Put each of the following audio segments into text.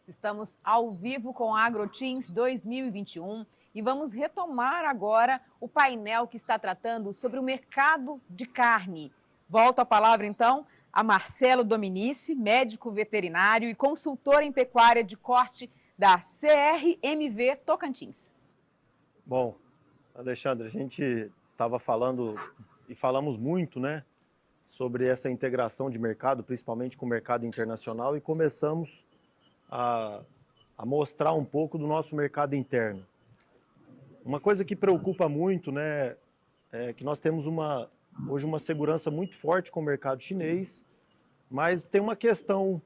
Estamos ao vivo com a AgroTeams 2021 e vamos retomar agora o painel que está tratando sobre o mercado de carne. Volto a palavra, então, a Marcelo Dominici, médico veterinário e consultor em pecuária de corte da CRMV Tocantins. Bom, Alexandre, a gente estava falando e falamos muito, né, sobre essa integração de mercado, principalmente com o mercado internacional, e começamos a mostrar um pouco do nosso mercado interno. Uma coisa que preocupa muito, né, é que nós temos hoje uma segurança muito forte com o mercado chinês, mas tem uma questão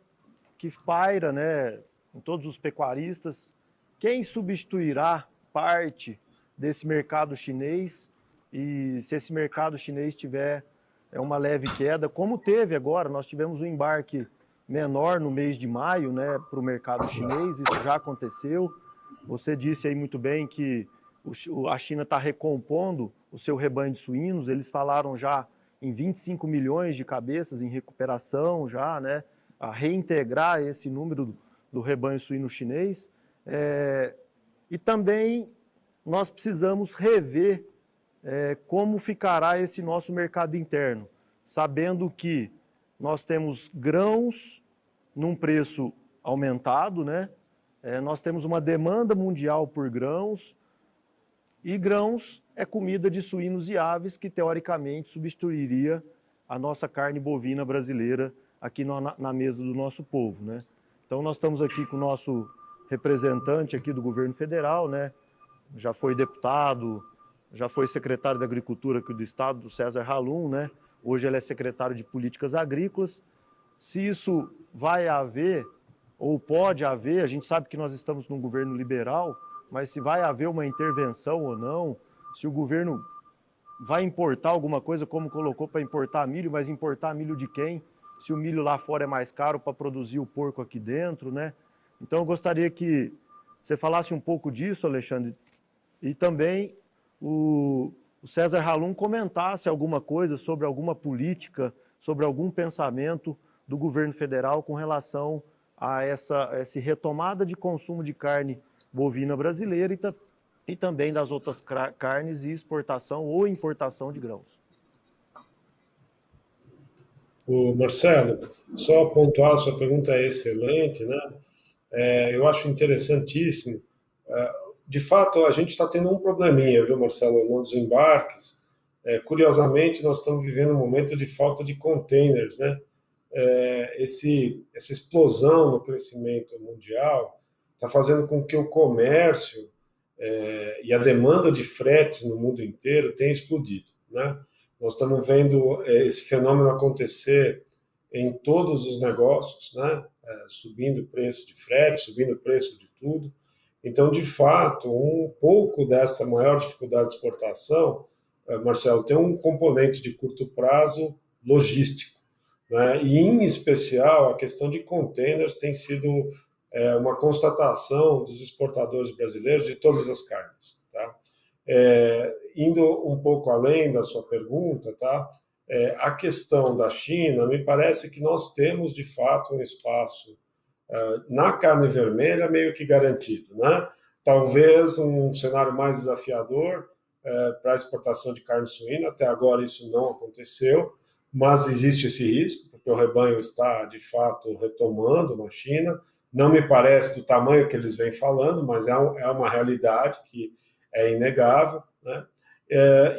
que paira, né, em todos os pecuaristas: quem substituirá parte desse mercado chinês, e se esse mercado chinês tiver uma leve queda, como teve agora. Nós tivemos um embarque menor no mês de maio, né, para o mercado chinês, isso já aconteceu. Você disse aí muito bem que a China está recompondo o seu rebanho de suínos, eles falaram já em 25 milhões de cabeças em recuperação já, né, a reintegrar esse número do rebanho suíno chinês. E também nós precisamos rever como ficará esse nosso mercado interno, sabendo que nós temos grãos num preço aumentado, né? Nós temos uma demanda mundial por grãos, e grãos é comida de suínos e aves que, teoricamente, substituiria a nossa carne bovina brasileira aqui na mesa do nosso povo, né? Então, nós estamos aqui com o nosso representante aqui do governo federal, né? Já foi deputado, já foi secretário da Agricultura aqui do estado, do César Halum, né? Hoje ele é secretário de Políticas Agrícolas. Se isso vai haver, ou pode haver, a gente sabe que nós estamos num governo liberal, mas se vai haver uma intervenção ou não, se o governo vai importar alguma coisa, como colocou para importar milho, mas importar milho de quem? Se o milho lá fora é mais caro para produzir o porco aqui dentro, né? Então eu gostaria que você falasse um pouco disso, Alexandre, e também o César Halum comentasse alguma coisa sobre alguma política, sobre algum pensamento do governo federal com relação a essa retomada de consumo de carne bovina brasileira e também das outras carnes, e exportação ou importação de grãos. O Marcelo, só pontuar, sua pergunta é excelente, né? Eu acho interessantíssimo. De fato, a gente está tendo um probleminha, viu, Marcelo, nos embarques. Curiosamente, nós estamos vivendo um momento de falta de containers, né? Essa explosão no crescimento mundial está fazendo com que o comércio e a demanda de fretes no mundo inteiro tenha explodido, né? Nós estamos vendo esse fenômeno acontecer em todos os negócios, né? Subindo o preço de frete, subindo o preço de tudo. Então, de fato, um pouco dessa maior dificuldade de exportação, Marcelo, tem um componente de curto prazo logístico, né? E, em especial, a questão de containers tem sido uma constatação dos exportadores brasileiros de todas as carnes, tá? Indo um pouco além da sua pergunta, tá? A questão da China, me parece que nós temos, de fato, um espaço na carne vermelha meio que garantido, né? Talvez um cenário mais desafiador para a exportação de carne suína. Até agora isso não aconteceu, mas existe esse risco, porque o rebanho está, de fato, retomando na China. Não me parece do tamanho que eles vêm falando, mas é uma realidade que é inegável, né?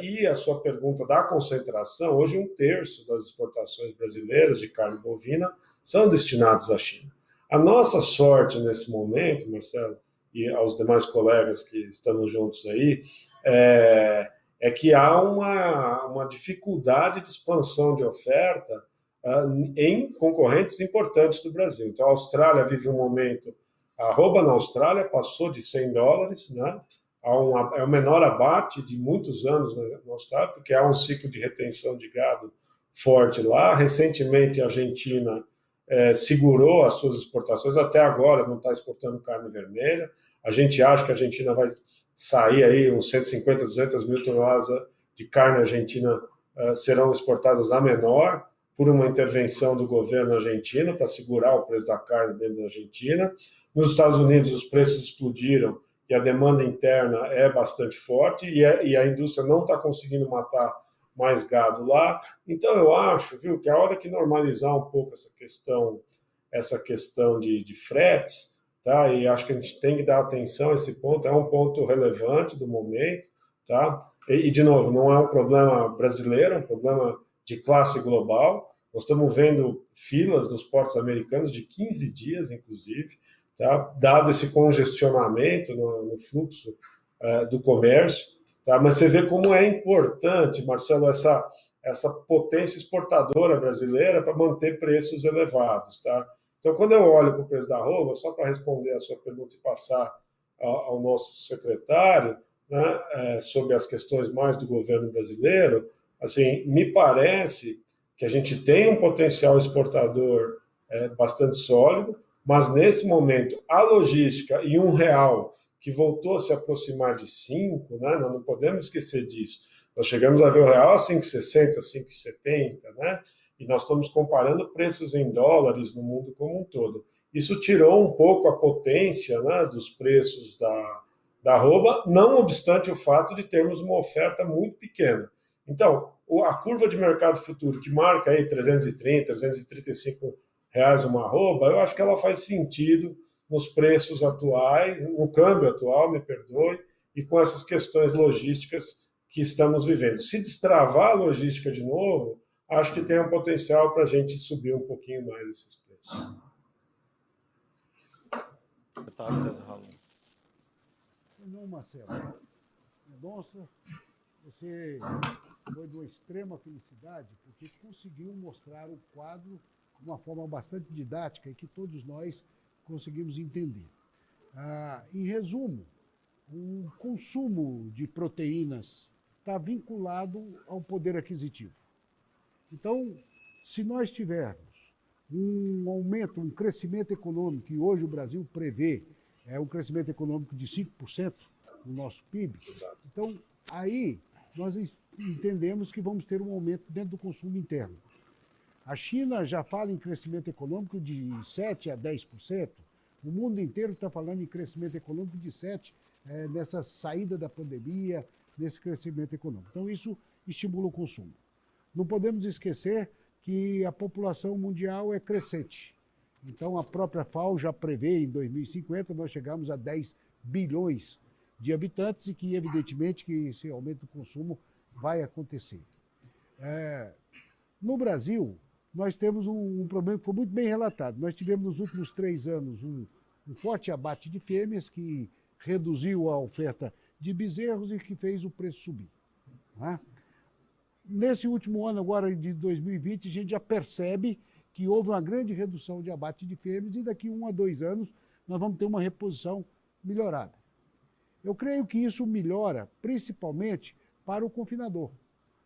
E a sua pergunta da concentração, hoje 1/3 das exportações brasileiras de carne bovina são destinadas à China. A nossa sorte nesse momento, Marcelo, e aos demais colegas que estamos juntos aí, é que há uma dificuldade de expansão de oferta em concorrentes importantes do Brasil. Então, a Austrália vive um momento... A arroba na Austrália passou de $100, né? É o menor abate de muitos anos na Austrália, porque há um ciclo de retenção de gado forte lá. Recentemente, a Argentina segurou as suas exportações, até agora não está exportando carne vermelha. A gente acha que a Argentina vai sair aí uns 150, 200 mil toneladas de carne argentina serão exportadas a menor, por uma intervenção do governo argentino para segurar o preço da carne dentro da Argentina. Nos Estados Unidos, os preços explodiram e a demanda interna é bastante forte e a indústria não está conseguindo matar mais gado lá. Então, eu acho, viu, que a hora que normalizar um pouco essa questão de fretes, tá? E acho que a gente tem que dar atenção a esse ponto, é um ponto relevante do momento, tá? E de novo, não é um problema brasileiro, é um problema de classe global. Nós estamos vendo filas nos portos americanos de 15 dias, inclusive, tá? Dado esse congestionamento no fluxo do comércio. Tá? Mas você vê como é importante, Marcelo, essa potência exportadora brasileira para manter preços elevados. Tá? Então, quando eu olho para o preço da arroba, só para responder a sua pergunta e passar ao nosso secretário, né, sobre as questões mais do governo brasileiro, assim, me parece que a gente tem um potencial exportador bastante sólido, mas nesse momento a logística e R$ 1 que voltou a se aproximar de 5, né? Nós não podemos esquecer disso. Nós chegamos a ver o real a 5,60, 5,70, né? E nós estamos comparando preços em dólares no mundo como um todo. Isso tirou um pouco a potência, né, dos preços da arroba, não obstante o fato de termos uma oferta muito pequena. Então, a curva de mercado futuro, que marca aí 330, 335 reais uma arroba, eu acho que ela faz sentido nos preços atuais, no câmbio atual, me perdoe, e com essas questões logísticas que estamos vivendo. Se destravar a logística de novo, acho que tem um potencial para a gente subir um pouquinho mais esses preços. Não, Marcelo. Nossa, você foi de uma extrema felicidade, porque conseguiu mostrar o quadro de uma forma bastante didática e que todos nós conseguimos entender. Em resumo, o consumo de proteínas está vinculado ao poder aquisitivo. Então, se nós tivermos um aumento, um crescimento econômico, que hoje o Brasil prevê um crescimento econômico de 5% no nosso PIB, então aí nós entendemos que vamos ter um aumento dentro do consumo interno. A China já fala em crescimento econômico de 7% a 10%. O mundo inteiro está falando em crescimento econômico de 7%, nessa saída da pandemia, nesse crescimento econômico. Então, isso estimula o consumo. Não podemos esquecer que a população mundial é crescente. Então, a própria FAO já prevê, em 2050, nós chegamos a 10 bilhões de habitantes e que, evidentemente, que esse aumento do consumo vai acontecer. No Brasil, nós temos um problema que foi muito bem relatado. Nós tivemos nos últimos 3 anos um forte abate de fêmeas que reduziu a oferta de bezerros e que fez o preço subir. Né? Nesse último ano, agora de 2020, a gente já percebe que houve uma grande redução de abate de fêmeas e daqui 1 a 2 anos nós vamos ter uma reposição melhorada. Eu creio que isso melhora principalmente para o confinador.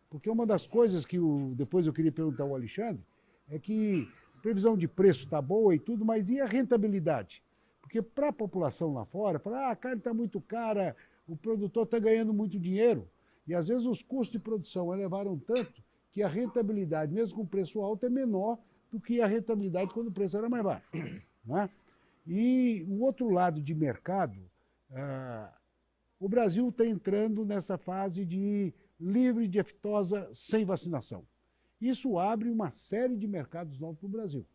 Porque uma das coisas que depois eu queria perguntar ao Alexandre é que a previsão de preço está boa e tudo, mas e a rentabilidade? Porque para a população lá fora, fala, a carne está muito cara, o produtor está ganhando muito dinheiro. E às vezes os custos de produção elevaram tanto que a rentabilidade, mesmo com preço alto, é menor do que a rentabilidade quando o preço era mais baixo. Né? E o outro lado de mercado, o Brasil está entrando nessa fase de livre de aftosa sem vacinação. Isso abre uma série de mercados novos para o Brasil.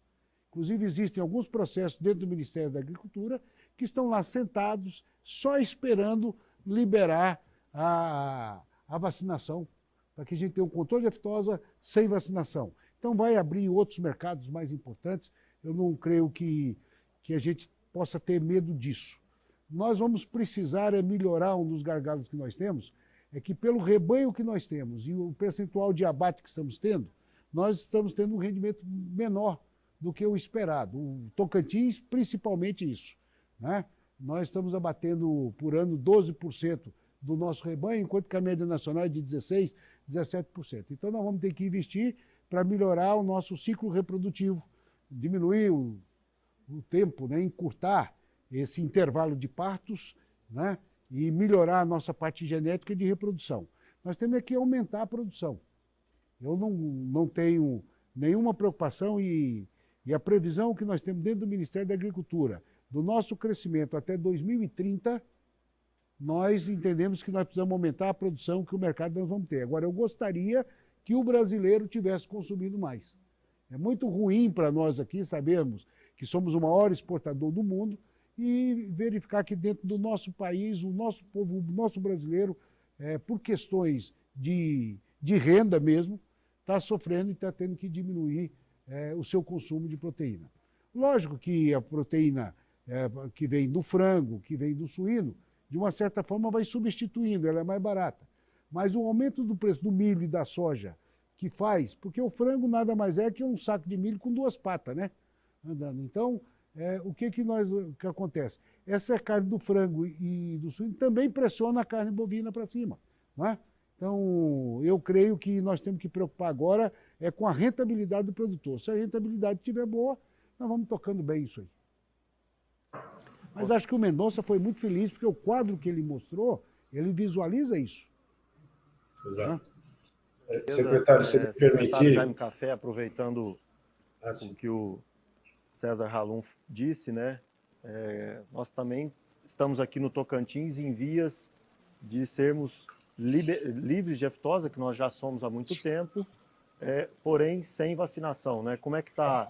Inclusive, existem alguns processos dentro do Ministério da Agricultura que estão lá sentados, só esperando liberar a vacinação, para que a gente tenha um controle de aftosa sem vacinação. Então, vai abrir outros mercados mais importantes. Eu não creio que a gente possa ter medo disso. Nós vamos precisar melhorar um dos gargalos que nós temos, é que pelo rebanho que nós temos e o percentual de abate que estamos tendo, nós estamos tendo um rendimento menor do que o esperado. O Tocantins, principalmente isso. Né? Nós estamos abatendo por ano 12% do nosso rebanho, enquanto que a média nacional é de 16%, 17%. Então nós vamos ter que investir para melhorar o nosso ciclo reprodutivo, diminuir o tempo, né? Encurtar esse intervalo de partos, né? E melhorar a nossa parte genética de reprodução. Nós temos que aumentar a produção. Eu não tenho nenhuma preocupação e a previsão que nós temos dentro do Ministério da Agricultura, do nosso crescimento até 2030, nós entendemos que nós precisamos aumentar a produção que o mercado nós vamos ter. Agora, eu gostaria que o brasileiro tivesse consumido mais. É muito ruim para nós aqui sabermos que somos o maior exportador do mundo e verificar que dentro do nosso país, o nosso povo, o nosso brasileiro, por questões de renda mesmo, está sofrendo e está tendo que diminuir o seu consumo de proteína. Lógico que a proteína que vem do frango, que vem do suíno, de uma certa forma vai substituindo, ela é mais barata. Mas o aumento do preço do milho e da soja que faz, porque o frango nada mais é que um saco de milho com 2 patas, né? Andando. Então, o que acontece? Essa carne do frango e do suíno também pressiona a carne bovina para cima, não é? Então, eu creio que nós temos que preocupar agora com a rentabilidade do produtor. Se a rentabilidade estiver boa, nós vamos tocando bem isso aí. Mas acho que o Mendonça foi muito feliz, porque o quadro que ele mostrou, ele visualiza isso. Exato. Secretário, se me permitir... Jaime Café, aproveitando o que o César Halum disse, né? Nós também estamos aqui no Tocantins em vias de sermos livres de aftosa, que nós já somos há muito tempo, porém sem vacinação, né? Como é que está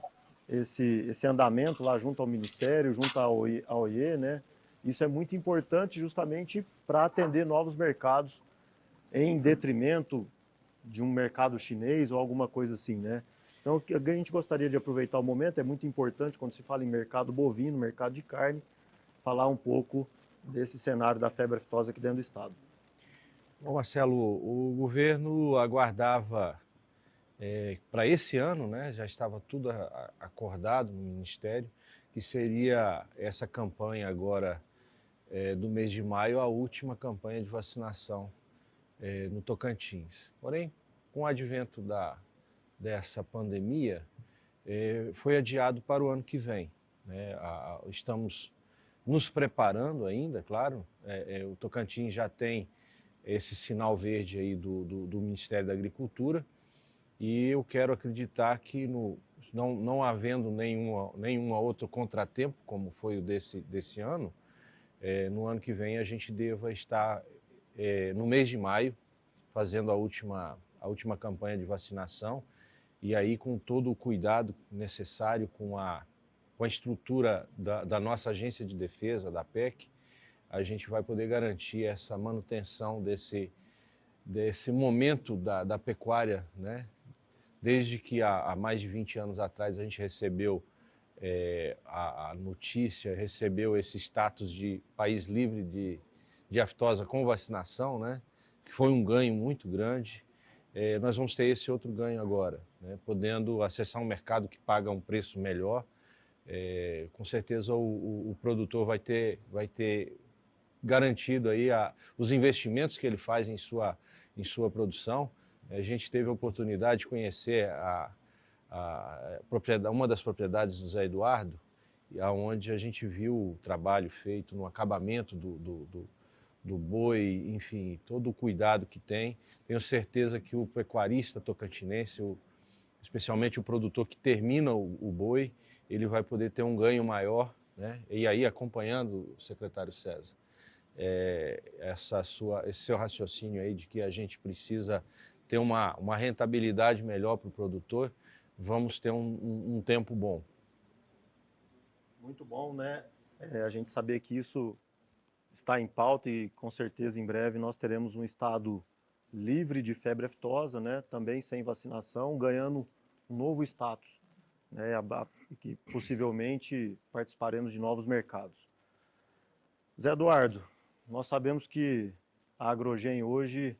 esse andamento lá junto ao Ministério, junto à OIE, né? Isso é muito importante justamente para atender novos mercados em detrimento de um mercado chinês ou alguma coisa assim, né? Então, a gente gostaria de aproveitar o momento, é muito importante quando se fala em mercado bovino, mercado de carne, falar um pouco desse cenário da febre aftosa aqui dentro do estado. Bom, Marcelo, o governo aguardava para esse ano, né, já estava tudo acordado no Ministério, que seria essa campanha agora do mês de maio, a última campanha de vacinação no Tocantins. Porém, com o advento dessa pandemia, foi adiado para o ano que vem, né? Estamos nos preparando ainda, claro, o Tocantins já tem esse sinal verde aí do Ministério da Agricultura, e eu quero acreditar que não havendo nenhuma outro contratempo, como foi o desse ano, no ano que vem a gente deva estar no mês de maio fazendo a última campanha de vacinação, e aí com todo o cuidado necessário com a estrutura da nossa agência de defesa, da PEC, a gente vai poder garantir essa manutenção desse momento da pecuária, né? Desde que há mais de 20 anos atrás a gente recebeu a notícia, recebeu esse status de país livre de aftosa com vacinação, né? Que foi um ganho muito grande. Nós vamos ter esse outro ganho agora, né? Podendo acessar um mercado que paga um preço melhor. Com certeza o produtor vai ter garantido aí os investimentos que ele faz em sua produção. A gente teve a oportunidade de conhecer uma das propriedades do Zé Eduardo, onde a gente viu o trabalho feito no acabamento do boi, enfim, todo o cuidado que tem. Tenho certeza que o pecuarista tocantinense, especialmente o produtor que termina o boi, ele vai poder ter um ganho maior, né? E aí, acompanhando o secretário César, esse seu raciocínio aí de que a gente precisa ter uma rentabilidade melhor para o produtor, vamos ter um tempo bom. Muito bom, né? A gente saber que isso está em pauta e com certeza em breve nós teremos um estado livre de febre aftosa, né? Também sem vacinação, ganhando um novo status, né? Que possivelmente participaremos de novos mercados. Zé Eduardo, nós sabemos que a Agrogen hoje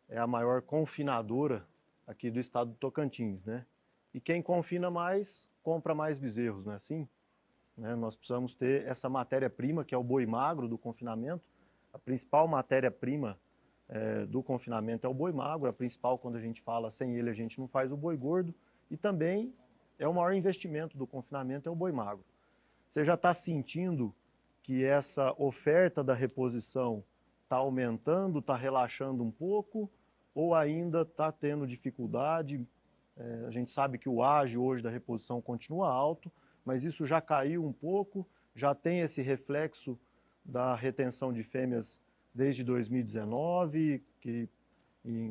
é a maior confinadora aqui do estado do Tocantins, né? E quem confina mais, compra mais bezerros, não é assim? Nós precisamos ter essa matéria-prima, que é o boi magro do confinamento. A principal matéria-prima do confinamento é o boi magro, a principal, quando a gente fala sem ele, a gente não faz o boi gordo. E também o maior investimento do confinamento é o boi magro. Você já está sentindo que essa oferta da reposição está aumentando, está relaxando um pouco, ou ainda está tendo dificuldade? A gente sabe que o ágio hoje da reposição continua alto, mas isso já caiu um pouco, já tem esse reflexo da retenção de fêmeas desde 2019, que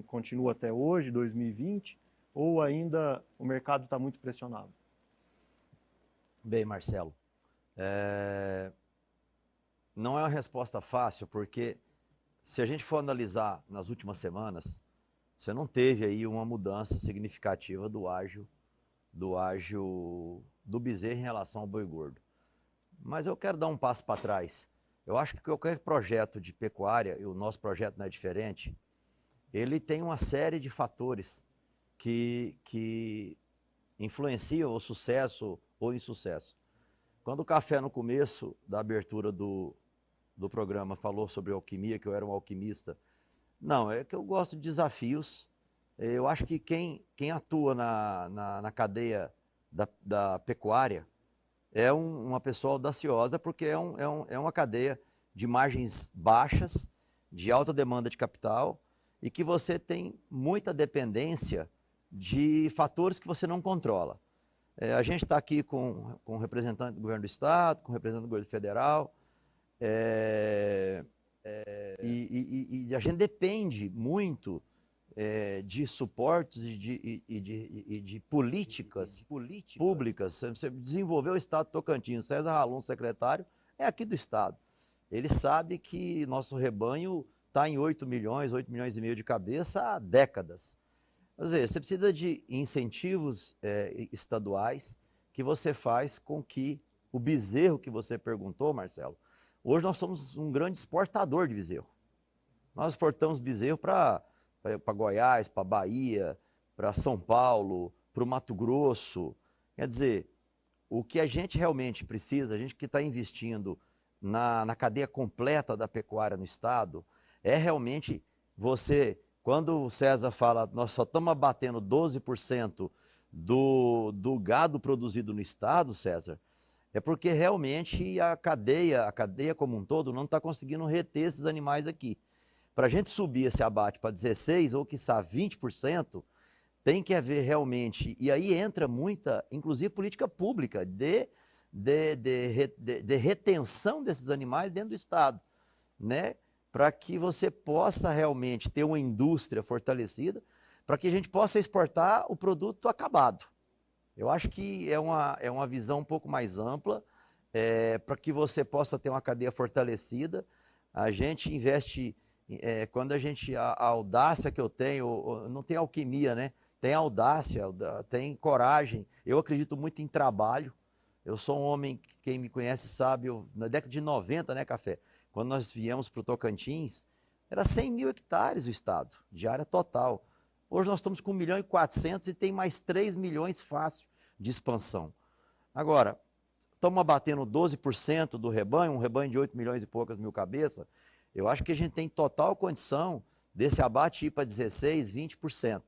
continua até hoje, 2020, ou ainda o mercado está muito pressionado? Bem, Marcelo, não é uma resposta fácil, porque se a gente for analisar nas últimas semanas, você não teve aí uma mudança significativa do ágio do bezerro em relação ao boi gordo. Mas eu quero dar um passo para trás. Eu acho que qualquer projeto de pecuária, e o nosso projeto não é diferente, ele tem uma série de fatores que influenciam o sucesso ou insucesso. Quando o Café, no começo da abertura do programa, falou sobre alquimia, que eu era um alquimista, não, é que eu gosto de desafios. Eu acho que quem atua na cadeia da pecuária é uma pessoa audaciosa, porque é uma cadeia de margens baixas, de alta demanda de capital, e que você tem muita dependência de fatores que você não controla. A gente está aqui com o representante do governo do estado, com o representante do governo federal, e a gente depende muito de suportes e de políticas públicas. Você desenvolveu o estado de Tocantins, César Ralum, secretário, é aqui do estado. Ele sabe que nosso rebanho está em 8 milhões e meio de cabeça há décadas. Quer dizer, você precisa de incentivos estaduais que você faz com que o bezerro que você perguntou, Marcelo, hoje nós somos um grande exportador de bezerro. Nós exportamos bezerro para Goiás, para Bahia, para São Paulo, para o Mato Grosso. Quer dizer, o que a gente realmente precisa, a gente que está investindo na cadeia completa da pecuária no estado, é realmente você... Quando o César fala, nós só estamos abatendo 12% do gado produzido no estado, César, é porque realmente a cadeia como um todo não está conseguindo reter esses animais aqui. Para a gente subir esse abate para 16% ou quiçá 20%, tem que haver realmente, e aí entra muita, inclusive política pública, de retenção desses animais dentro do estado, né? Para que você possa realmente ter uma indústria fortalecida, para que a gente possa exportar o produto acabado. Eu acho que é uma visão um pouco mais ampla, para que você possa ter uma cadeia fortalecida. A gente investe, quando a audácia que eu tenho, não tem alquimia, né? Tem audácia, tem coragem. Eu acredito muito em trabalho. Eu sou um homem, quem me conhece sabe, na década de 90, né, Café? Quando nós viemos para o Tocantins, era 100 mil hectares o estado, de área total. Hoje nós estamos com 1 milhão e 400 e tem mais 3 milhões fácil de expansão. Agora, estamos abatendo 12% do rebanho, um rebanho de 8 milhões e poucas mil cabeças. Eu acho que a gente tem total condição desse abate ir para 16%, 20%.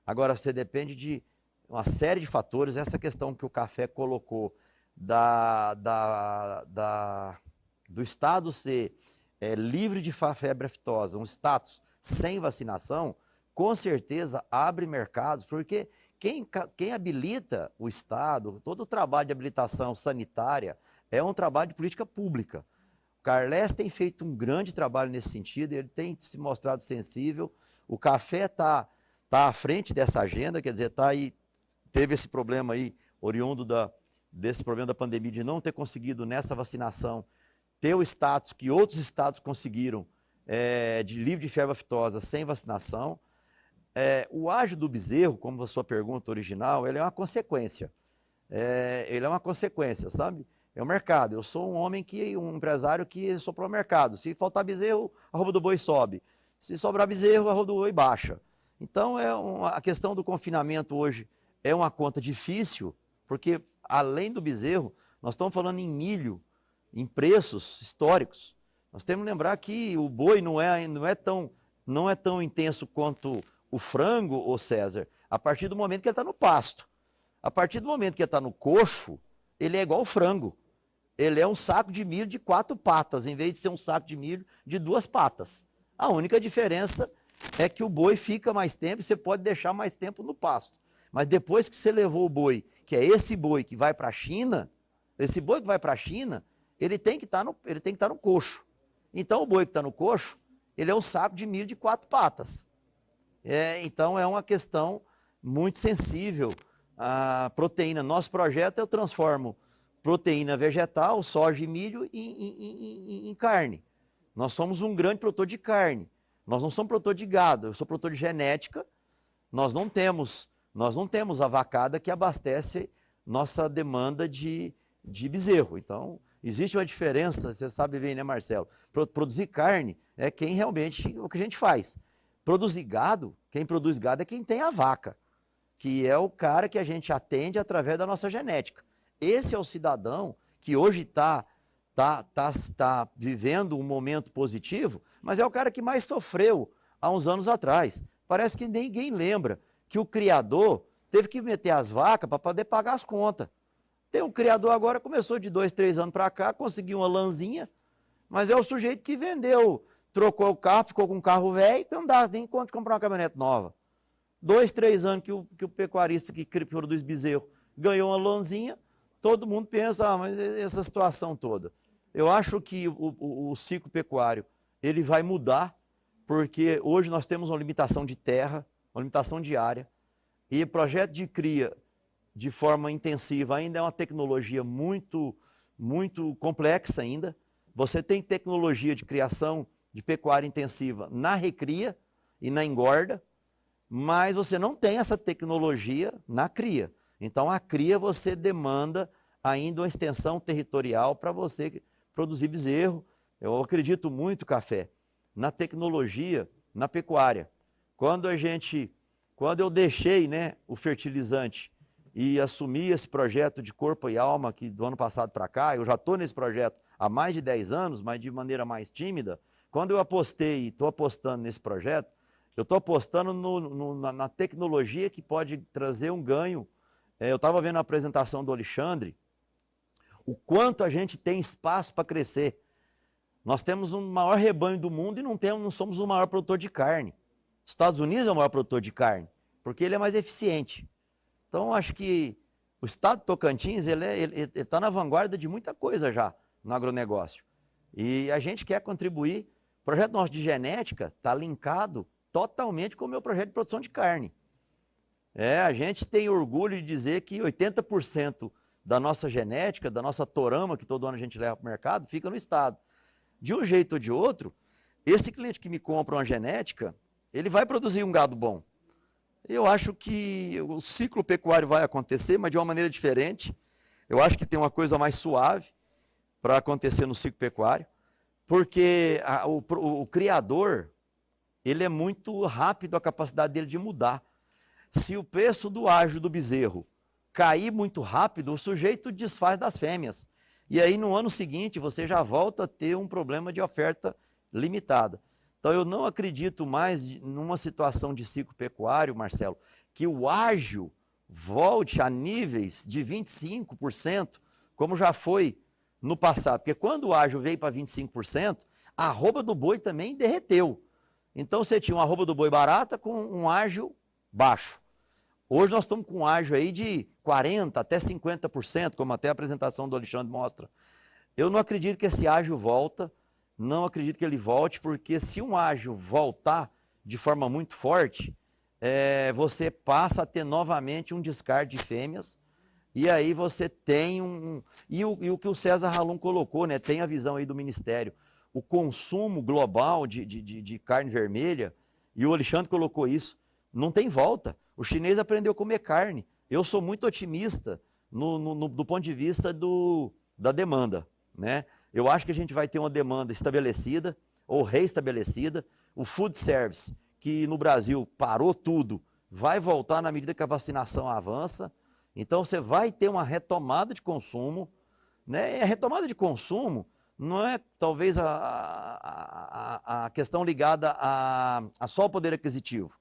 Agora, você depende de uma série de fatores. Essa questão que o Café colocou do estado ser livre de febre aftosa, um status sem vacinação, com certeza abre mercados, porque quem habilita o estado, todo o trabalho de habilitação sanitária é um trabalho de política pública. O Carles tem feito um grande trabalho nesse sentido, ele tem se mostrado sensível, o Café está à frente dessa agenda, quer dizer, teve esse problema aí, oriundo desse problema da pandemia, de não ter conseguido nessa vacinação ter o status que outros estados conseguiram de livre de febre aftosa sem vacinação. O ágio do bezerro, como a sua pergunta original, ele é uma consequência. Ele é uma consequência, sabe? É o mercado. Eu sou um empresário que sou pro mercado. Se faltar bezerro, a arroba do boi sobe. Se sobrar bezerro, a arroba do boi baixa. Então, a questão do confinamento hoje é uma conta difícil, porque além do bezerro, nós estamos falando em milho, em preços históricos. Nós temos que lembrar que o boi não é tão intenso quanto o frango, ô César, a partir do momento que ele está no pasto. A partir do momento que ele está no coxo, ele é igual ao frango. Ele é um saco de milho de 4 patas, em vez de ser um saco de milho de 2 patas. A única diferença é que o boi fica mais tempo e você pode deixar mais tempo no pasto. Mas depois que você levou o boi, que é esse boi que vai para a China, esse boi que vai para a China, ele tem que estar no coxo. Então o boi que está no coxo, ele é um saco de milho de 4 patas. Então é uma questão muito sensível à proteína. Nosso projeto eu transformo proteína vegetal, soja e milho em carne. Nós somos um grande produtor de carne. Nós não somos produtor de gado, eu sou produtor de genética. Nós não temos a vacada que abastece nossa demanda de bezerro. Então, existe uma diferença, você sabe bem, né, Marcelo? Produzir carne é quem realmente, o que a gente faz. Produzir gado, quem produz gado é quem tem a vaca, que é o cara que a gente atende através da nossa genética. Esse é o cidadão que hoje está vivendo um momento positivo, mas é o cara que mais sofreu há uns anos atrás. Parece que ninguém lembra que o criador teve que meter as vacas para poder pagar as contas. Tem um criador agora, começou de 2, 3 anos para cá, conseguiu uma lãzinha, mas é o sujeito que vendeu, trocou o carro, ficou com um carro velho, não dá nem conta de comprar uma caminhonete nova. 2, 3 anos que o pecuarista que produz bezerro ganhou uma lãzinha, todo mundo pensa, mas essa situação toda. Eu acho que o ciclo pecuário ele vai mudar, porque hoje nós temos uma limitação de terra, uma limitação de área, e o projeto de cria de forma intensiva ainda é uma tecnologia muito, muito complexa ainda. Você tem tecnologia de criação de pecuária intensiva na recria e na engorda, mas você não tem essa tecnologia na cria. Então, a cria você demanda ainda uma extensão territorial para você produzir bezerro. Eu acredito muito, Café, na tecnologia, na pecuária. Quando eu deixei, né, o fertilizante e assumi esse projeto de corpo e alma, que do ano passado para cá, eu já estou nesse projeto há mais de 10 anos, mas de maneira mais tímida. Quando eu apostei e estou apostando nesse projeto, eu estou apostando na tecnologia que pode trazer um ganho. Eu estava vendo a apresentação do Alexandre, o quanto a gente tem espaço para crescer. Nós temos o maior rebanho do mundo e não somos o maior produtor de carne. Os Estados Unidos é o maior produtor de carne, porque ele é mais eficiente. Então, acho que o estado de Tocantins ele está na vanguarda de muita coisa já no agronegócio. E a gente quer contribuir. O projeto nosso de genética está linkado totalmente com o meu projeto de produção de carne. A gente tem orgulho de dizer que 80% da nossa genética, da nossa torama, que todo ano a gente leva para o mercado, fica no estado. De um jeito ou de outro, esse cliente que me compra uma genética, ele vai produzir um gado bom. Eu acho que o ciclo pecuário vai acontecer, mas de uma maneira diferente. Eu acho que tem uma coisa mais suave para acontecer no ciclo pecuário, porque o criador, ele é muito rápido a capacidade dele de mudar. Se o preço do ágio do bezerro cair muito rápido, o sujeito desfaz das fêmeas. E aí, no ano seguinte, você já volta a ter um problema de oferta limitada. Então, eu não acredito mais numa situação de ciclo pecuário, Marcelo, que o ágio volte a níveis de 25%, como já foi no passado. Porque quando o ágio veio para 25%, a arroba do boi também derreteu. Então, você tinha uma arroba do boi barata com um ágio baixo. Hoje nós estamos com um ágio aí de 40% até 50%, como até a apresentação do Alexandre mostra. Eu não acredito que esse ágio volta, não acredito que ele volte, porque se um ágio voltar de forma muito forte, você passa a ter novamente um descarte de fêmeas, e aí você tem E o que o César Halum colocou, né? Tem a visão aí do Ministério. O consumo global de carne vermelha, e o Alexandre colocou isso, não tem volta. O chinês aprendeu a comer carne. Eu sou muito otimista do ponto de vista da demanda, né? Eu acho que a gente vai ter uma demanda estabelecida ou reestabelecida. O food service, que no Brasil parou tudo, vai voltar na medida que a vacinação avança. Então você vai ter uma retomada de consumo, né? E a retomada de consumo não é talvez a questão ligada a só o poder aquisitivo.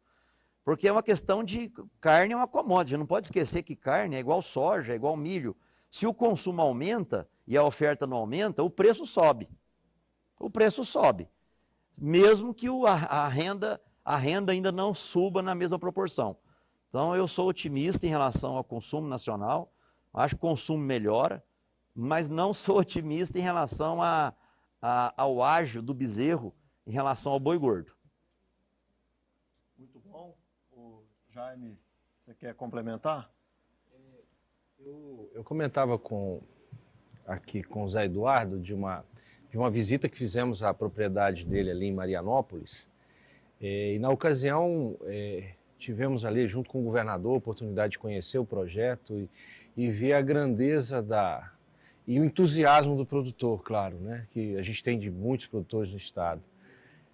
Porque é uma questão de carne é uma commodity. Não pode esquecer que carne é igual soja, é igual milho. Se o consumo aumenta e a oferta não aumenta, o preço sobe. O preço sobe. Mesmo que a renda ainda não suba na mesma proporção. Então, eu sou otimista em relação ao consumo nacional, acho que o consumo melhora, mas não sou otimista em relação ao ágio do bezerro em relação ao boi gordo. Muito bom. O Jaime, você quer complementar? Eu comentava aqui com o Zé Eduardo de uma visita que fizemos à propriedade dele ali em Marianópolis, e na ocasião tivemos ali junto com o governador a oportunidade de conhecer o projeto e ver a grandeza e o entusiasmo do produtor, claro, né, que a gente tem de muitos produtores no estado.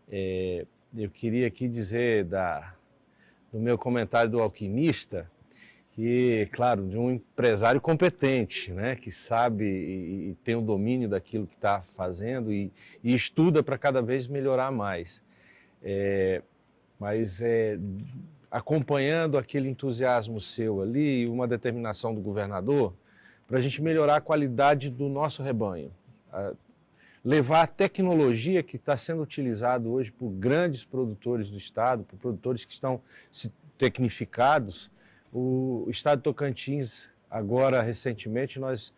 Eu queria aqui dizer do meu comentário do alquimista, que, claro, de um empresário competente, né, que sabe e tem o domínio daquilo que está fazendo e estuda para cada vez melhorar mais. Mas acompanhando aquele entusiasmo seu ali e uma determinação do governador para a gente melhorar a qualidade do nosso rebanho, levar a tecnologia que está sendo utilizada hoje por grandes produtores do estado, por produtores que estão tecnificados. O estado de Tocantins, agora recentemente, nós,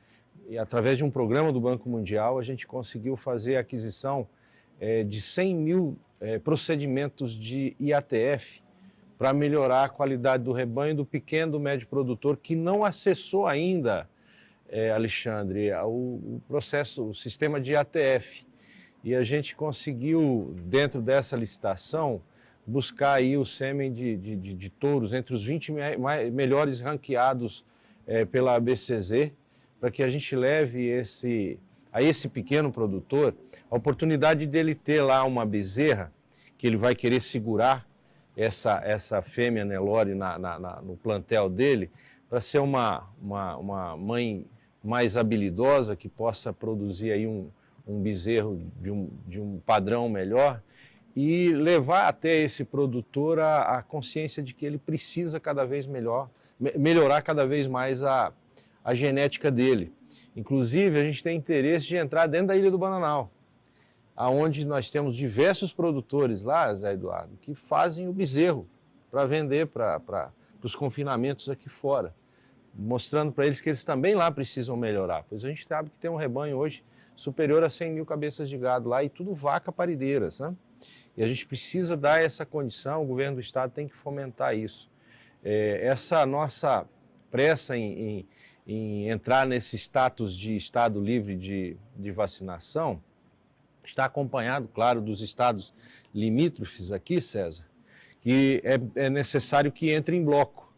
através de um programa do Banco Mundial, a gente conseguiu fazer a aquisição de 100 mil procedimentos de IATF para melhorar a qualidade do rebanho do pequeno e do médio produtor que não acessou ainda, Alexandre, o processo, o sistema de IATF. E a gente conseguiu, dentro dessa licitação, buscar aí o sêmen de touros entre os 20 melhores ranqueados pela ABCZ, para que a gente leve a esse pequeno produtor a oportunidade dele ter lá uma bezerra que ele vai querer segurar essa fêmea Nelore no plantel dele, para ser uma mãe mais habilidosa, que possa produzir aí um bezerro de um padrão melhor, e levar até esse produtor a consciência de que ele precisa cada vez melhorar cada vez mais a genética dele. Inclusive, a gente tem interesse de entrar dentro da Ilha do Bananal, aonde nós temos diversos produtores lá, Zé Eduardo, que fazem o bezerro para vender para os confinamentos aqui fora, mostrando para eles que eles também lá precisam melhorar, pois a gente sabe que tem um rebanho hoje superior a 100 mil cabeças de gado lá, e tudo vaca parideiras, né? E a gente precisa dar essa condição, o governo do estado tem que fomentar isso. Essa nossa pressa em entrar nesse status de estado livre de vacinação está acompanhado, claro, dos estados limítrofes aqui, César, que é necessário que entre em bloco.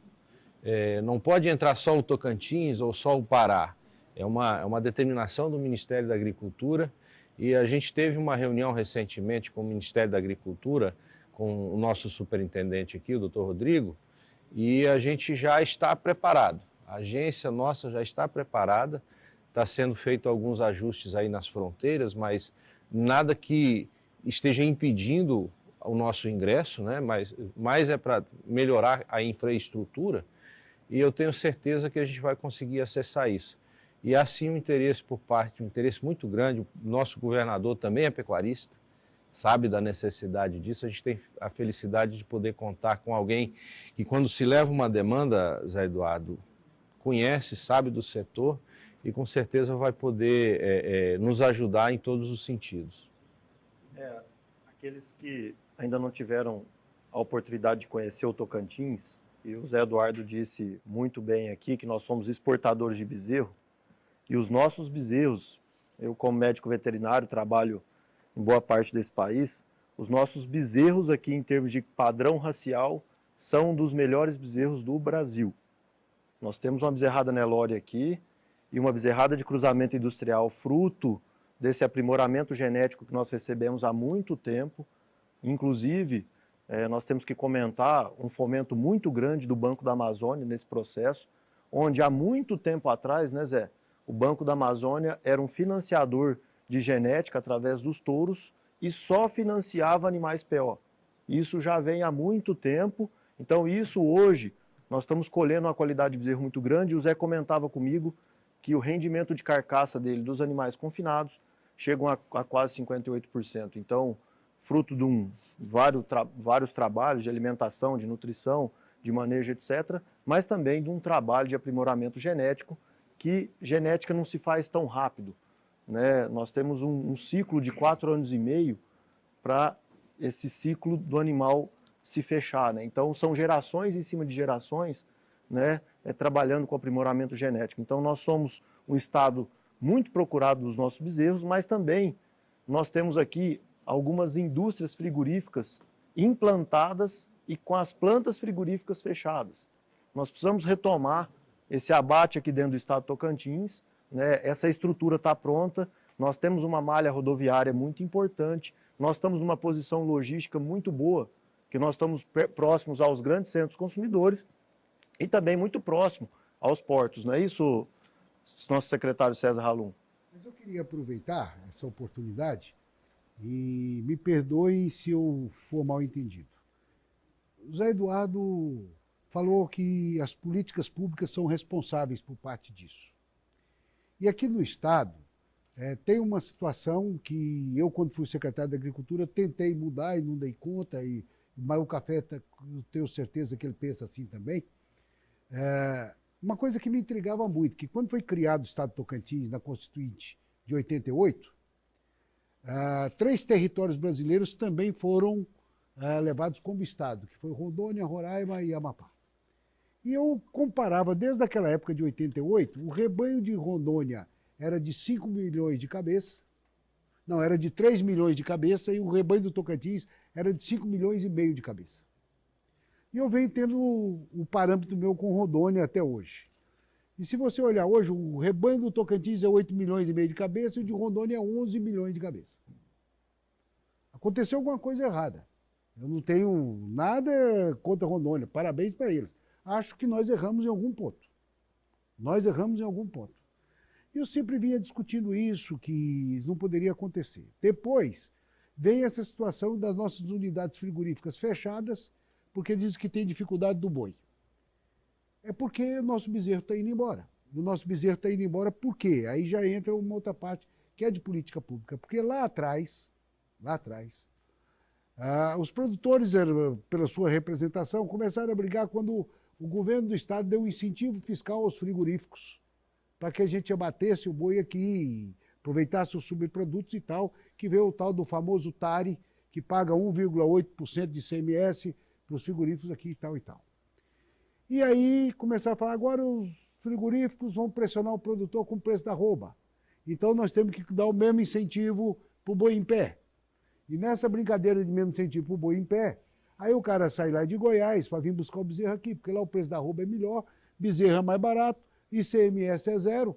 Não pode entrar só o Tocantins ou só o Pará. É uma determinação do Ministério da Agricultura, e a gente teve uma reunião recentemente com o Ministério da Agricultura, com o nosso superintendente aqui, o doutor Rodrigo, e a gente já está preparado. A agência nossa já está preparada, está sendo feito alguns ajustes aí nas fronteiras, mas nada que esteja impedindo o nosso ingresso, né? Mas é para melhorar a infraestrutura, e eu tenho certeza que a gente vai conseguir acessar isso. E assim um interesse muito grande. O nosso governador também é pecuarista, sabe da necessidade disso. A gente tem a felicidade de poder contar com alguém que, quando se leva uma demanda, Zé Eduardo, conhece, sabe do setor e com certeza vai poder nos ajudar em todos os sentidos. Aqueles que ainda não tiveram a oportunidade de conhecer o Tocantins, e o Zé Eduardo disse muito bem aqui que nós somos exportadores de bezerro, e os nossos bezerros, eu como médico veterinário trabalho em boa parte desse país, os nossos bezerros aqui em termos de padrão racial são dos melhores bezerros do Brasil. Nós temos uma bezerrada Nelore aqui e uma bezerrada de cruzamento industrial, fruto desse aprimoramento genético que nós recebemos há muito tempo. Inclusive, nós temos que comentar um fomento muito grande do Banco da Amazônia nesse processo, onde há muito tempo atrás, né, Zé, o Banco da Amazônia era um financiador de genética através dos touros e só financiava animais PO. Isso já vem há muito tempo, então isso hoje nós estamos colhendo uma qualidade de bezerro muito grande, e o Zé comentava comigo que o rendimento de carcaça dele dos animais confinados chegam a quase 58%. Então, fruto de vários trabalhos de alimentação, de nutrição, de manejo, etc., mas também de um trabalho de aprimoramento genético, que genética não se faz tão rápido, né? Nós temos um ciclo de 4 anos e meio para esse ciclo do animal se fechar, né? Então, são gerações em cima de gerações, né, trabalhando com aprimoramento genético. Então, nós somos um estado muito procurado dos nossos bezerros, mas também nós temos aqui algumas indústrias frigoríficas implantadas e com as plantas frigoríficas fechadas. Nós precisamos retomar esse abate aqui dentro do estado de Tocantins, né? Essa estrutura está pronta, nós temos uma malha rodoviária muito importante, nós estamos numa posição logística muito boa, que nós estamos próximos aos grandes centros consumidores e também muito próximo aos portos, não é isso, nosso secretário César Halum? Mas eu queria aproveitar essa oportunidade e me perdoe se eu for mal entendido. O Zé Eduardo falou que as políticas públicas são responsáveis por parte disso. E aqui no Estado, tem uma situação que eu, quando fui secretário da Agricultura, tentei mudar e não dei conta, mas o Café, eu tenho certeza que ele pensa assim também. Uma coisa que me intrigava muito, que quando foi criado o Estado de Tocantins, na Constituinte de 88, 3 territórios brasileiros também foram levados como Estado, que foi Rondônia, Roraima e Amapá. E eu comparava, desde aquela época de 88, o rebanho de Rondônia era de 5 milhões de cabeças, não, era de 3 milhões de cabeças, e o rebanho do Tocantins era de 5 milhões e meio de cabeças. E eu venho tendo o parâmetro meu com Rondônia até hoje. E se você olhar hoje, o rebanho do Tocantins é 8 milhões e meio de cabeças e o de Rondônia é 11 milhões de cabeças. Aconteceu alguma coisa errada. Eu não tenho nada contra Rondônia, parabéns para eles. Acho que nós erramos em algum ponto. Nós erramos em algum ponto. Eu sempre vinha discutindo isso, que não poderia acontecer. Depois, vem essa situação das nossas unidades frigoríficas fechadas, porque diz que tem dificuldade do boi. É porque o nosso bezerro está indo embora. O nosso bezerro está indo embora por quê? Aí já entra uma outra parte, que é de política pública. Porque lá atrás, os produtores, pela sua representação, começaram a brigar quando o governo do estado deu um incentivo fiscal aos frigoríficos, para que a gente abatesse o boi aqui, aproveitasse os subprodutos e tal, que veio o tal do famoso TARI, que paga 1,8% de ICMS para os frigoríficos aqui e tal e tal. E aí começaram a falar, agora os frigoríficos vão pressionar o produtor com o preço da arroba. Então nós temos que dar o mesmo incentivo para o boi em pé. E nessa brincadeira de mesmo incentivo para o boi em pé, aí o cara sai lá de Goiás para vir buscar o bezerro aqui, porque lá o preço da arroba é melhor, bezerro é mais barato, ICMS é 0,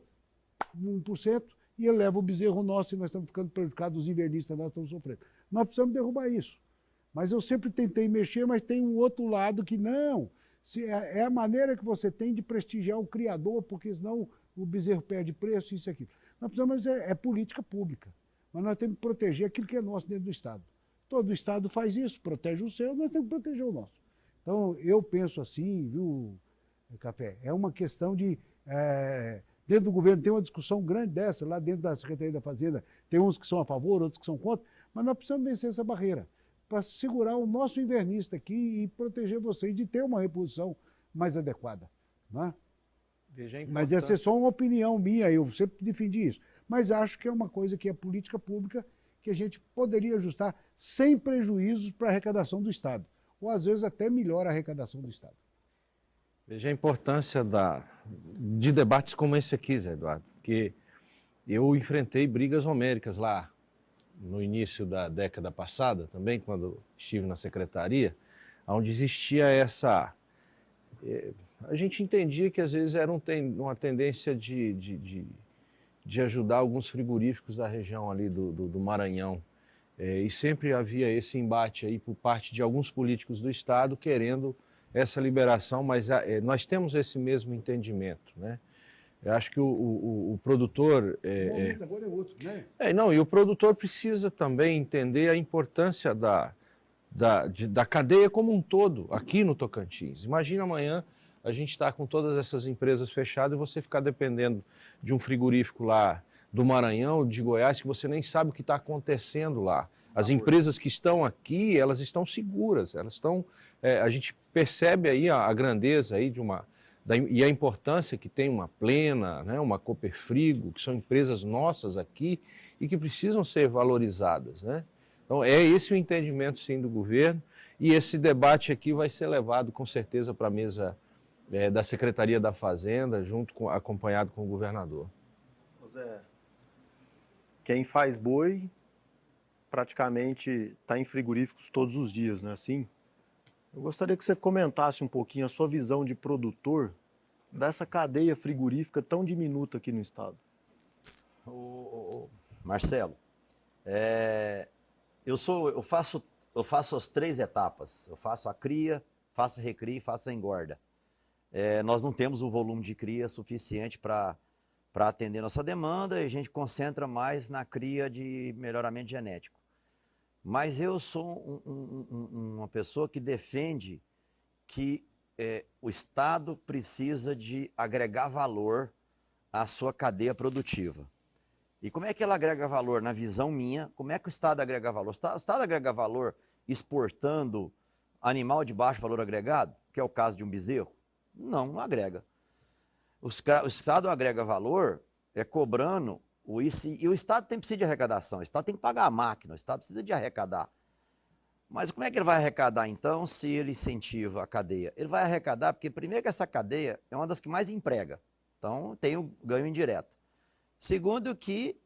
1%, e ele leva o bezerro nosso e nós estamos ficando prejudicados, os invernistas nós estamos sofrendo. Nós precisamos derrubar isso. Mas eu sempre tentei mexer, mas tem um outro lado que não. É a maneira que você tem de prestigiar o criador, porque senão o bezerro perde preço, isso e aquilo. Nós precisamos, é política pública. Mas nós temos que proteger aquilo que é nosso dentro do Estado. Todo o Estado faz isso, protege o seu, nós temos que proteger o nosso. Então, eu penso assim, viu, Café? É uma questão de... dentro do governo tem uma discussão grande dessa, lá dentro da Secretaria da Fazenda, tem uns que são a favor, outros que são contra, mas nós precisamos vencer essa barreira para segurar o nosso invernista aqui e proteger vocês de ter uma reposição mais adequada. Não é? Mas essa é só uma opinião minha, eu sempre defendi isso. Mas acho que é uma coisa que é política pública que a gente poderia ajustar sem prejuízos para a arrecadação do Estado. Ou às vezes até melhora a arrecadação do Estado. Veja a importância de debates como esse aqui, Zé Eduardo, porque eu enfrentei brigas homéricas lá no início da década passada, também quando estive na secretaria, onde existia essa... A gente entendia que às vezes era uma tendência de ajudar alguns frigoríficos da região ali do Maranhão. E sempre havia esse embate aí por parte de alguns políticos do Estado querendo essa liberação, mas nós temos esse mesmo entendimento, né? Eu acho que o produtor... O momento agora é outro, né? E o produtor precisa também entender a importância da cadeia como um todo, aqui no Tocantins. Imagina amanhã a gente está com todas essas empresas fechadas e você ficar dependendo de um frigorífico lá do Maranhão, de Goiás, que você nem sabe o que está acontecendo lá. As empresas que estão aqui, elas estão seguras, elas estão... a gente percebe aí a grandeza aí e a importância que tem uma Plena, né, uma Cooperfrigo, que são empresas nossas aqui e que precisam ser valorizadas, né? Então, é esse o entendimento, sim, do governo, e esse debate aqui vai ser levado, com certeza, para a mesa da Secretaria da Fazenda, acompanhado com o governador. Zé, quem faz boi praticamente está em frigoríficos todos os dias, não é assim? Eu gostaria que você comentasse um pouquinho a sua visão de produtor dessa cadeia frigorífica tão diminuta aqui no estado. Marcelo, eu faço as 3 etapas. Eu faço a cria, faço a recria e faço a engorda. Nós não temos o volume de cria suficiente para atender nossa demanda e a gente concentra mais na cria de melhoramento genético. Mas eu sou uma pessoa que defende que o Estado precisa de agregar valor à sua cadeia produtiva. E como é que ela agrega valor? Na visão minha, como é que o Estado agrega valor? O Estado agrega valor exportando animal de baixo valor agregado, que é o caso de um bezerro? Não agrega. O Estado agrega valor cobrando e o Estado precisa de arrecadação, o Estado tem que pagar a máquina, o Estado precisa de arrecadar. Mas como é que ele vai arrecadar, então, se ele incentiva a cadeia? Ele vai arrecadar porque, primeiro, que essa cadeia é uma das que mais emprega, então tem o ganho indireto. Segundo, que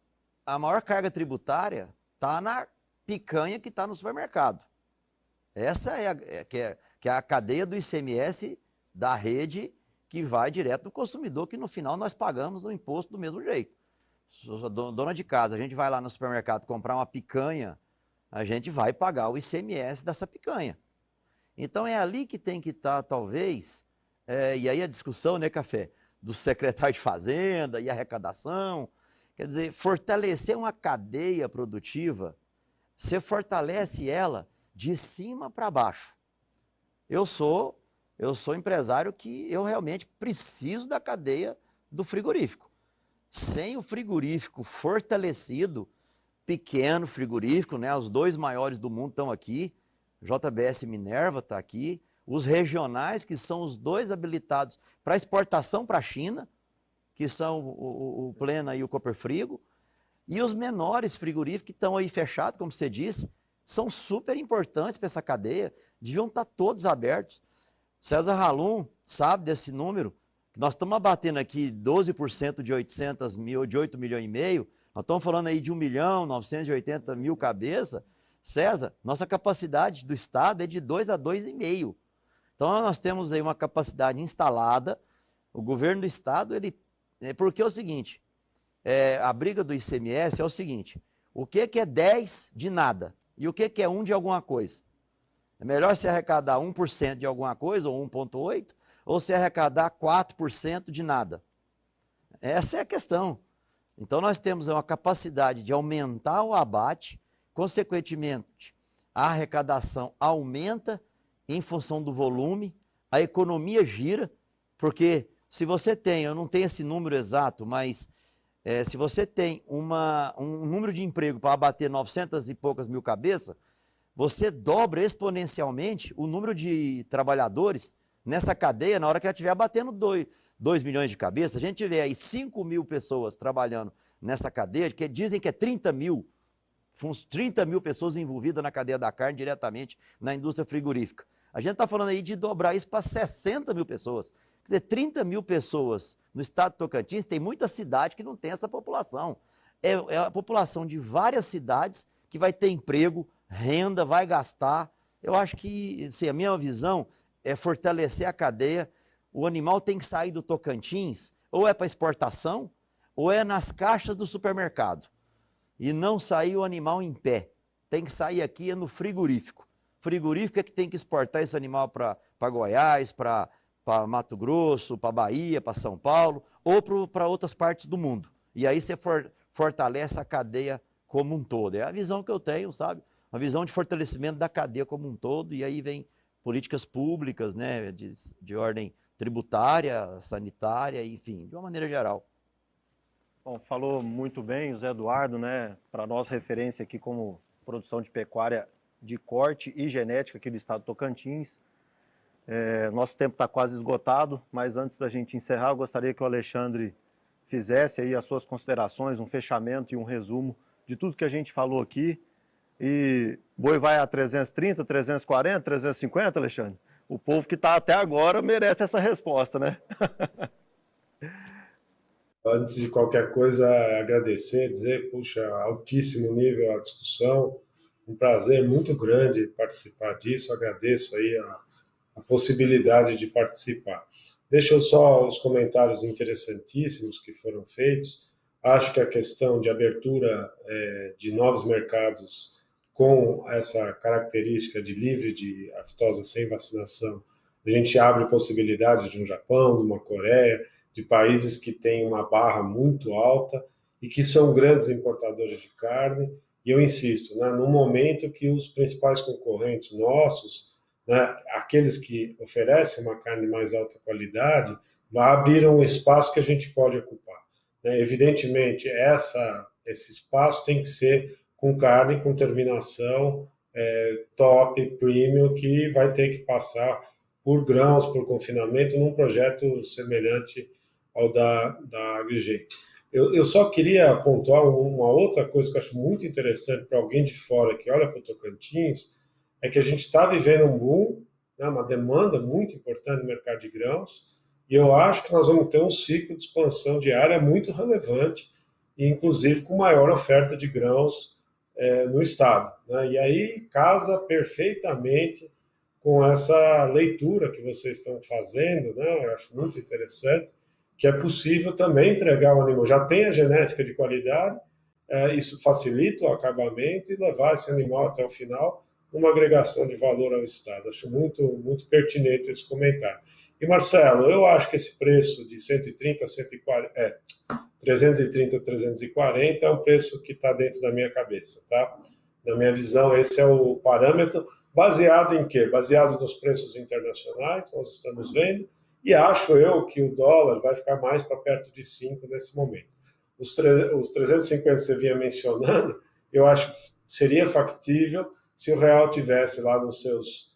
a maior carga tributária está na picanha que está no supermercado. Essa que é a cadeia do ICMS da rede que vai direto no consumidor, que no final nós pagamos o imposto do mesmo jeito. Dona de casa, a gente vai lá no supermercado comprar uma picanha, a gente vai pagar o ICMS dessa picanha. Então é ali que tem que estar, talvez, e aí a discussão, né, Café, do secretário de Fazenda e arrecadação, quer dizer, fortalecer uma cadeia produtiva, você fortalece ela de cima para baixo. Eu sou empresário que eu realmente preciso da cadeia do frigorífico. Sem o frigorífico fortalecido, pequeno frigorífico, né? Os 2 maiores do mundo estão aqui, JBS e Minerva está aqui, os regionais, que são os 2 habilitados para exportação para a China, que são o Plena e o Cooperfrigo, e os menores frigoríficos que estão aí fechados, como você disse, são super importantes para essa cadeia, deviam estar todos abertos. César Halum sabe desse número, que nós estamos abatendo aqui 12% de 800 mil, de 8 milhões e meio, nós estamos falando aí de 1.980.000 cabeças. César, nossa capacidade do Estado é de 2 a 2,5. Então nós temos aí uma capacidade instalada, o governo do Estado, porque é o seguinte, a briga do ICMS é o seguinte, o que é 10 de nada e o que é 1 de alguma coisa? É melhor se arrecadar 1% de alguma coisa, ou 1,8%, ou se arrecadar 4% de nada? Essa é a questão. Então nós temos uma capacidade de aumentar o abate, consequentemente a arrecadação aumenta em função do volume, a economia gira, porque se você tem, eu não tenho esse número exato, mas se você tem um número de emprego para abater 900 e poucas mil cabeças, você dobra exponencialmente o número de trabalhadores nessa cadeia na hora que ela estiver abatendo 2 milhões de cabeças. A gente tiver aí 5 mil pessoas trabalhando nessa cadeia, que dizem que é 30 mil pessoas envolvidas na cadeia da carne diretamente na indústria frigorífica. A gente está falando aí de dobrar isso para 60 mil pessoas. Quer dizer, 30 mil pessoas no estado de Tocantins, tem muita cidade que não tem essa população. É a população de várias cidades que vai ter emprego, renda, vai gastar. Eu acho que, assim, a minha visão é fortalecer a cadeia. O animal tem que sair do Tocantins, ou é para exportação, ou é nas caixas do supermercado. E não sair o animal em pé. Tem que sair aqui no frigorífico. Frigorífico é que tem que exportar esse animal para Goiás, para Mato Grosso, para Bahia, para São Paulo, ou para outras partes do mundo. E aí você fortalece a cadeia como um todo. É a visão que eu tenho, sabe? Uma visão de fortalecimento da cadeia como um todo, e aí vem políticas públicas, né, de ordem tributária, sanitária, enfim, de uma maneira geral. Bom, falou muito bem o Zé Eduardo, né? Para nós, referência aqui como produção de pecuária de corte e genética aqui do estado do Tocantins. Nosso tempo está quase esgotado, mas antes da gente encerrar, eu gostaria que o Alexandre fizesse aí as suas considerações, um fechamento e um resumo de tudo que a gente falou aqui. E boi vai a 330, 340, 350, Alexandre? O povo que está até agora merece essa resposta, né? Antes de qualquer coisa, agradecer, dizer, puxa, altíssimo nível a discussão, um prazer muito grande participar disso, agradeço aí a possibilidade de participar. Deixa eu só os comentários interessantíssimos que foram feitos. Acho que a questão de abertura de novos mercados com essa característica de livre de aftosa sem vacinação, a gente abre possibilidades de um Japão, de uma Coreia, de países que têm uma barra muito alta e que são grandes importadores de carne. E eu insisto, né, no momento que os principais concorrentes nossos, né, aqueles que oferecem uma carne de mais alta qualidade, abriram um espaço que a gente pode ocupar. Né? Evidentemente, esse espaço tem que ser com carne com terminação top, premium, que vai ter que passar por grãos, por confinamento, num projeto semelhante ao da AgriGen. Eu só queria pontuar uma outra coisa que eu acho muito interessante para alguém de fora que olha para o Tocantins, é que a gente está vivendo um boom, né, uma demanda muito importante no mercado de grãos, e eu acho que nós vamos ter um ciclo de expansão de área muito relevante, e inclusive com maior oferta de grãos no estado. Né? E aí casa perfeitamente com essa leitura que vocês estão fazendo, né? Eu acho muito interessante, que é possível também entregar o animal. Já tem a genética de qualidade, isso facilita o acabamento e levar esse animal até o final, uma agregação de valor ao Estado. Acho muito, muito pertinente esse comentário. E, Marcelo, eu acho que esse preço de 130 a 140, 330 a 340 é um preço que está dentro da minha cabeça, tá? Na minha visão, esse é o parâmetro. Baseado em quê? Baseado nos preços internacionais, nós estamos vendo, e acho eu que o dólar vai ficar mais para perto de 5 nesse momento. Os 350 que você vinha mencionando, eu acho que seria factível se o real tivesse lá nos seus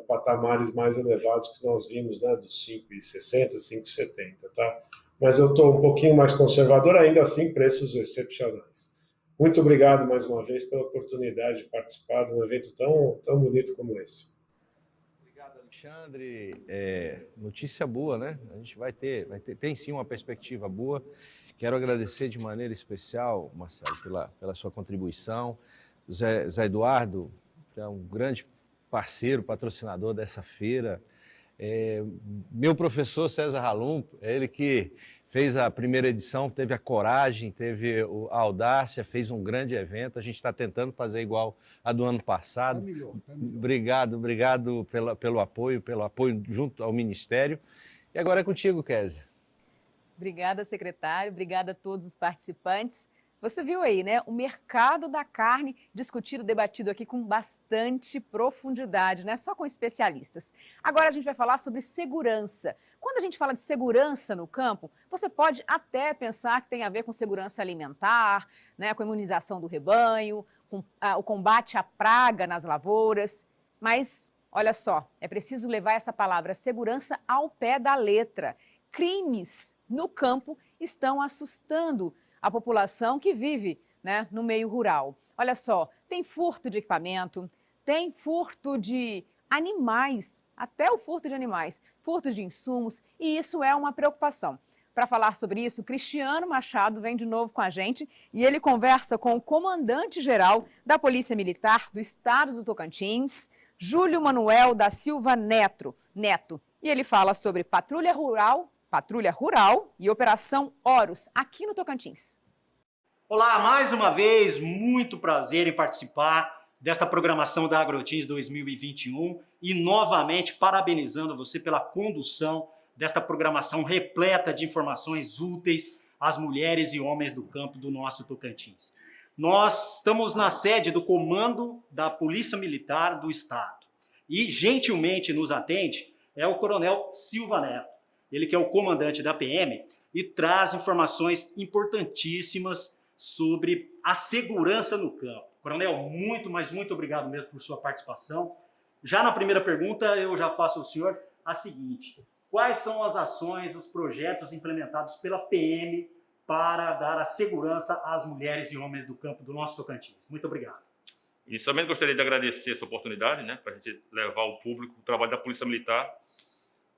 patamares mais elevados que nós vimos, né, dos 5,60, 5,70, tá? Mas eu estou um pouquinho mais conservador, ainda assim, preços excepcionais. Muito obrigado mais uma vez pela oportunidade de participar de um evento tão bonito como esse. Obrigado, Alexandre. Notícia boa, né? A gente tem sim uma perspectiva boa. Quero agradecer de maneira especial, Marcelo, pela sua contribuição. Zé Eduardo, que é um grande parceiro, patrocinador dessa feira. Meu professor César Halum, ele que fez a primeira edição, teve a coragem, teve a audácia, fez um grande evento. A gente está tentando fazer igual a do ano passado. Tá melhor. Obrigado pelo apoio junto ao Ministério. E agora é contigo, Kézia. Obrigada, secretário. Obrigada a todos os participantes. Você viu aí, né? O mercado da carne discutido, debatido aqui com bastante profundidade, né? Só com especialistas. Agora a gente vai falar sobre segurança. Quando a gente fala de segurança no campo, você pode até pensar que tem a ver com segurança alimentar, né? Com a imunização do rebanho, com o combate à praga nas lavouras. Mas, olha só, é preciso levar essa palavra segurança ao pé da letra. Crimes no campo estão assustando a população que vive, né, no meio rural. Olha só, tem furto de equipamento, tem furto de animais, até o furto de animais, furto de insumos, e isso é uma preocupação. Para falar sobre isso, Cristiano Machado vem de novo com a gente e ele conversa com o comandante-geral da Polícia Militar do Estado do Tocantins, Júlio Manuel da Silva Neto. E ele fala sobre patrulha rural e Operação Horus, aqui no Tocantins. Olá, mais uma vez, muito prazer em participar desta programação da AgroTins 2021 e novamente parabenizando você pela condução desta programação repleta de informações úteis às mulheres e homens do campo do nosso Tocantins. Nós estamos na sede do Comando da Polícia Militar do Estado e gentilmente nos atende o Coronel Silva Neto. Ele que é o comandante da PM, e traz informações importantíssimas sobre a segurança no campo. Coronel, muito, mas muito obrigado mesmo por sua participação. Já na primeira pergunta, eu já faço ao senhor a seguinte: quais são as ações, os projetos implementados pela PM para dar a segurança às mulheres e homens do campo do nosso Tocantins? Muito obrigado. Inicialmente, gostaria de agradecer essa oportunidade, né, para a gente levar ao público o trabalho da Polícia Militar.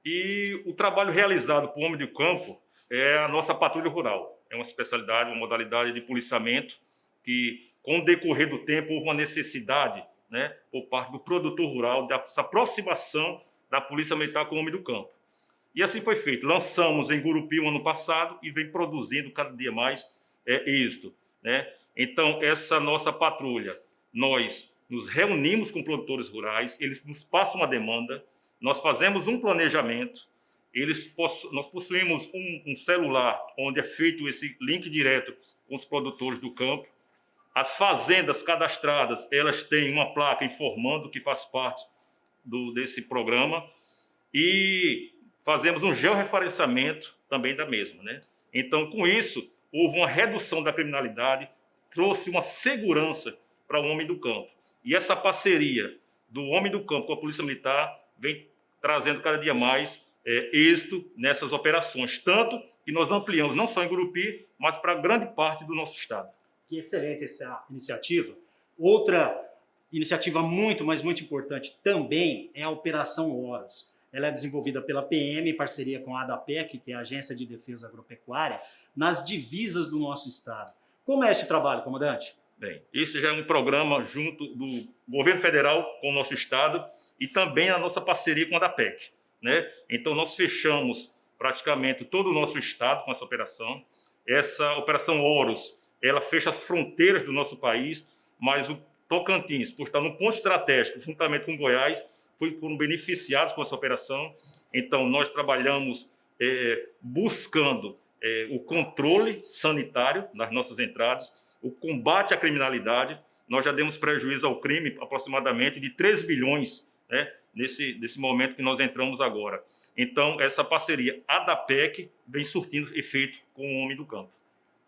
E o trabalho realizado por homem do campo é a nossa patrulha rural. É uma especialidade, uma modalidade de policiamento que, com o decorrer do tempo, houve uma necessidade, né, por parte do produtor rural dessa aproximação da Polícia Militar com o homem do campo. E assim foi feito. Lançamos em Gurupi o ano passado e vem produzindo cada dia mais êxito, né? Então, essa nossa patrulha, nós nos reunimos com produtores rurais, eles nos passam uma demanda, nós fazemos um planejamento, nós possuímos um celular onde é feito esse link direto com os produtores do campo. As fazendas cadastradas, elas têm uma placa informando que faz parte desse programa e fazemos um georreferenciamento também da mesma, né? Então, com isso, houve uma redução da criminalidade, trouxe uma segurança para o homem do campo. E essa parceria do homem do campo com a Polícia Militar vem trazendo cada dia mais êxito nessas operações, tanto que nós ampliamos não só em Gurupi, mas para grande parte do nosso estado. Que excelente essa iniciativa. Outra iniciativa muito, mas muito importante também é a Operação Horus. Ela é desenvolvida pela PM em parceria com a ADAPEC, que é a Agência de Defesa Agropecuária, nas divisas do nosso estado. Como é este trabalho, comandante? Bem, esse já é um programa junto do governo federal com o nosso estado e também a nossa parceria com a ADAPEC, né? Então, nós fechamos praticamente todo o nosso estado com essa operação. Essa Operação Horus, ela fecha as fronteiras do nosso país, mas o Tocantins, por estar num ponto estratégico, juntamente com Goiás, foram beneficiados com essa operação. Então, nós trabalhamos buscando o controle sanitário nas nossas entradas, o combate à criminalidade. Nós já demos prejuízo ao crime aproximadamente de 3 bilhões, né, nesse momento que nós entramos agora. Então, essa parceria ADAPEC vem surtindo efeito com o homem do campo.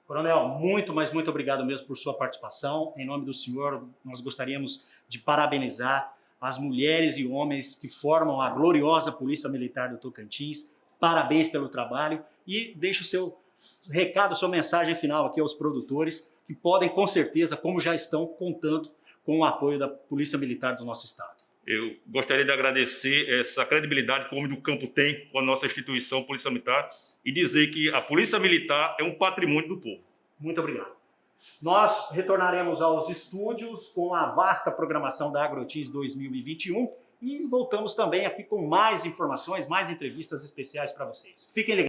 Coronel, muito, mas muito obrigado mesmo por sua participação. Em nome do senhor, nós gostaríamos de parabenizar as mulheres e homens que formam a gloriosa Polícia Militar do Tocantins. Parabéns pelo trabalho e deixe o seu recado, sua mensagem final aqui aos produtores que podem, com certeza, como já estão, contando com o apoio da Polícia Militar do nosso estado. Eu gostaria de agradecer essa credibilidade que o homem do campo tem com a nossa instituição, Polícia Militar, e dizer que a Polícia Militar é um patrimônio do povo. Muito obrigado. Nós retornaremos aos estúdios com a vasta programação da Agrotins 2021 e voltamos também aqui com mais informações, mais entrevistas especiais para vocês. Fiquem ligados.